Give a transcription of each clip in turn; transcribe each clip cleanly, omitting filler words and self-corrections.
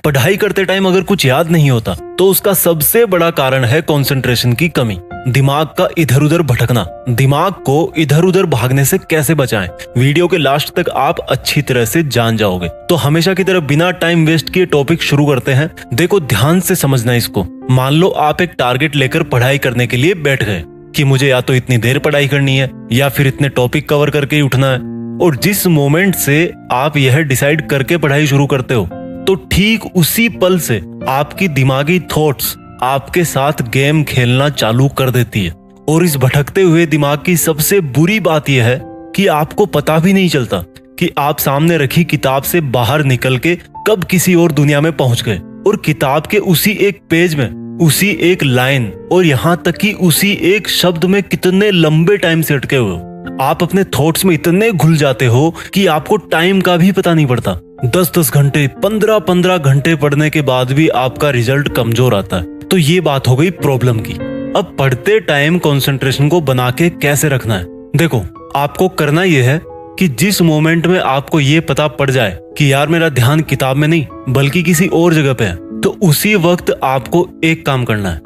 पढ़ाई करते टाइम अगर कुछ याद नहीं होता तो उसका सबसे बड़ा कारण है कंसंट्रेशन की कमी, दिमाग का इधर उधर भटकना। दिमाग को इधर उधर भागने से कैसे बचाएं, वीडियो के लास्ट तक आप अच्छी तरह से जान जाओगे। तो हमेशा की तरह बिना टाइम वेस्ट किए टॉपिक शुरू करते हैं। देखो, ध्यान से समझना इसको। मान लो आप एक टारगेट लेकर पढ़ाई करने के लिए बैठ गए कि मुझे या तो इतनी देर पढ़ाई करनी है या फिर इतने टॉपिक कवर करके ही उठना है। और जिस मोमेंट से आप यह डिसाइड करके पढ़ाई शुरू करते हो तो ठीक उसी पल से आपकी दिमागी थॉट्स आपके साथ गेम खेलना चालू कर देती है। और इस भटकते हुए दिमाग की सबसे बुरी बात यह है कि आपको पता भी नहीं चलता कि आप सामने रखी किताब से बाहर निकल के कब किसी और दुनिया में पहुंच गए और किताब के उसी एक पेज में, उसी एक लाइन और यहाँ तक कि उसी एक शब्द में कितने लंबे टाइम से अटके हुए हो। आप अपने थॉट्स में इतने घुल जाते हो कि आपको टाइम का भी पता नहीं पड़ता। 10-10 घंटे, 15-15 घंटे पढ़ने के बाद भी आपका रिजल्ट कमजोर आता है। तो ये बात हो गई प्रॉब्लम की। अब पढ़ते टाइम कंसंट्रेशन को बना के कैसे रखना है? देखो, आपको करना यह है कि जिस मोमेंट में आपको ये पता पड़ जाए कि यार मेरा ध्यान किताब में नहीं बल्कि किसी और जगह पे है, तो उसी वक्त आपको एक काम करना है।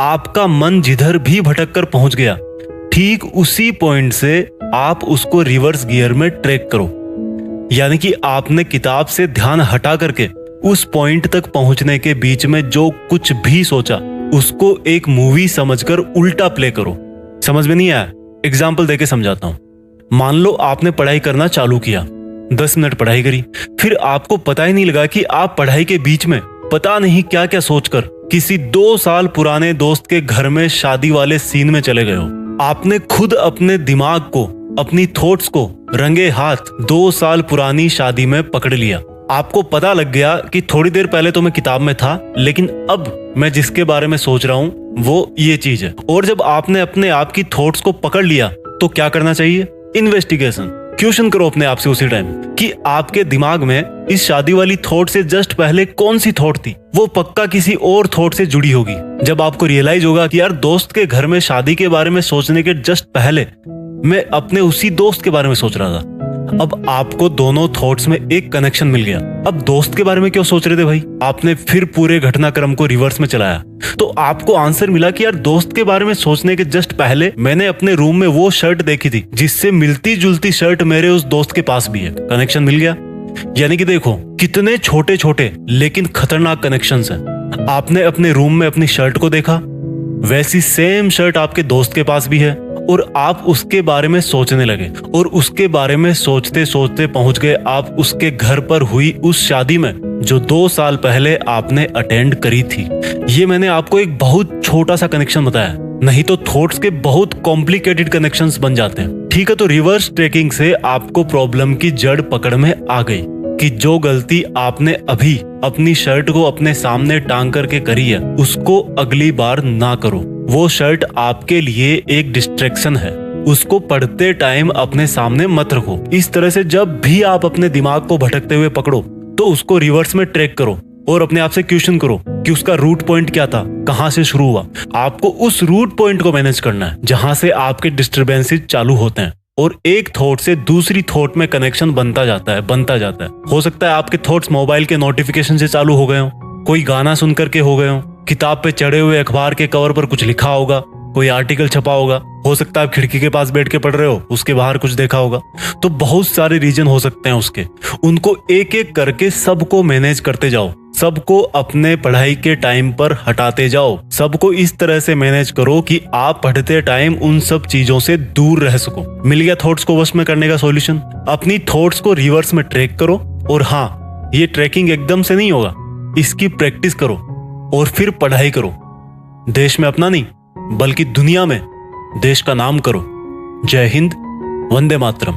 आपका मन जिधर भी भटक कर पहुंच गया, ठीक उसी पॉइंट से आप उसको रिवर्स गियर में ट्रैक करो। यानी कि आपने किताब से ध्यान हटा करके उस पॉइंट तक पहुंचने के बीच में जो कुछ भी सोचा उसको एक मूवी समझकर उल्टा प्ले करो। समझ में नहीं आया? एग्जाम्पल देके समझाता हूं। मान लो आपने पढ़ाई करना चालू किया, 10 मिनट पढ़ाई करी, फिर आपको पता ही नहीं लगा कि आप पढ़ाई के बीच में पता नहीं क्या क्या सोचकर किसी 2 साल पुराने दोस्त के घर में शादी वाले सीन में चले गए हो। आपने खुद अपने दिमाग को, अपनी थॉट्स को रंगे हाथ 2 साल पुरानी शादी में पकड़ लिया। आपको पता लग गया कि थोड़ी देर पहले तो मैं किताब में था, लेकिन अब मैं जिसके बारे में सोच रहा हूं वो ये चीज है। और जब आपने अपने आप की थॉट्स को पकड़ लिया तो क्या करना चाहिए? इन्वेस्टिगेशन, क्वेश्चन करो अपने आप से उसी टाइम कि आपके दिमाग में इस शादी वाली थॉट से जस्ट पहले कौन सी थॉट थी। वो पक्का किसी और थॉट से जुड़ी होगी। जब आपको रियलाइज होगा कि यार दोस्त के घर में शादी के बारे में सोचने के जस्ट पहले मैं अपने उसी दोस्त के बारे में सोच रहा था, अब आपको दोनों थॉट्स में एक कनेक्शन मिल गया। अब दोस्त के बारे में क्यों सोच रहे थे भाई? आपने फिर पूरे घटनाक्रम को रिवर्स में चलाया तो आपको आंसर मिला कि यार दोस्त के बारे में सोचने के जस्ट पहले मैंने अपने रूम में वो शर्ट देखी थी जिससे मिलती जुलती शर्ट मेरे उस दोस्त के पास भी है। कनेक्शन मिल गया। यानी कि देखो कितने छोटे छोटे लेकिन खतरनाक कनेक्शंस हैं। आपने अपने रूम में अपनी शर्ट को देखा, वैसी सेम शर्ट आपके दोस्त के पास भी है और आप उसके बारे में सोचने लगे और उसके बारे में सोचते सोचते पहुंच गए आप उसके घर पर हुई उस शादी में जो 2 साल पहले आपने अटेंड करी थी। ये मैंने आपको एक बहुत छोटा सा कनेक्शन बताया, नहीं तो थॉट्स के बहुत कॉम्प्लिकेटेड कनेक्शंस बन जाते हैं। ठीक है, तो रिवर्स ट्रैकिंग से आपको प्रॉब्लम की जड़ पकड़ में आ गई कि जो गलती आपने अभी अपनी शर्ट को अपने सामने टांग करके करी है उसको अगली बार ना करो। वो शर्ट आपके लिए एक डिस्ट्रैक्शन है, उसको पढ़ते टाइम अपने सामने मत रखो। इस तरह से जब भी आप अपने दिमाग को भटकते हुए पकड़ो तो उसको रिवर्स में ट्रैक करो और अपने आप से क्वेश्चन करो कि उसका रूट पॉइंट क्या था, कहां से शुरू हुआ। आपको उस रूट पॉइंट को मैनेज करना है जहां से आपके डिस्टर्बेंसेस चालू होते हैं और एक थॉट से दूसरी थॉट में कनेक्शन बनता जाता है। हो सकता है आपके थॉट्स मोबाइल के नोटिफिकेशन से चालू हो गए हो, कोई गाना सुन करके हो गए हो, किताब पे चढ़े हुए अखबार के कवर पर कुछ लिखा होगा, कोई आर्टिकल छपा होगा, हो सकता है आप खिड़की के पास बैठ के पढ़ रहे हो, उसके बाहर कुछ देखा होगा। तो बहुत सारे रीजन हो सकते हैं उसके, उनको एक एक करके सबको मैनेज करते जाओ, सबको अपने पढ़ाई के टाइम पर हटाते जाओ। सबको इस तरह से मैनेज करो कि आप पढ़ते टाइम उन सब चीजों से दूर रह सको। मिल गया थॉट्स को वश में करने का सॉल्यूशन। अपनी थॉट्स को रिवर्स में ट्रैक करो। और हाँ, ये ट्रैकिंग एकदम से नहीं होगा, इसकी प्रैक्टिस करो और फिर पढ़ाई करो। देश में अपना नहीं बल्कि दुनिया में देश का नाम करो। जय हिंद, वंदे मातरम।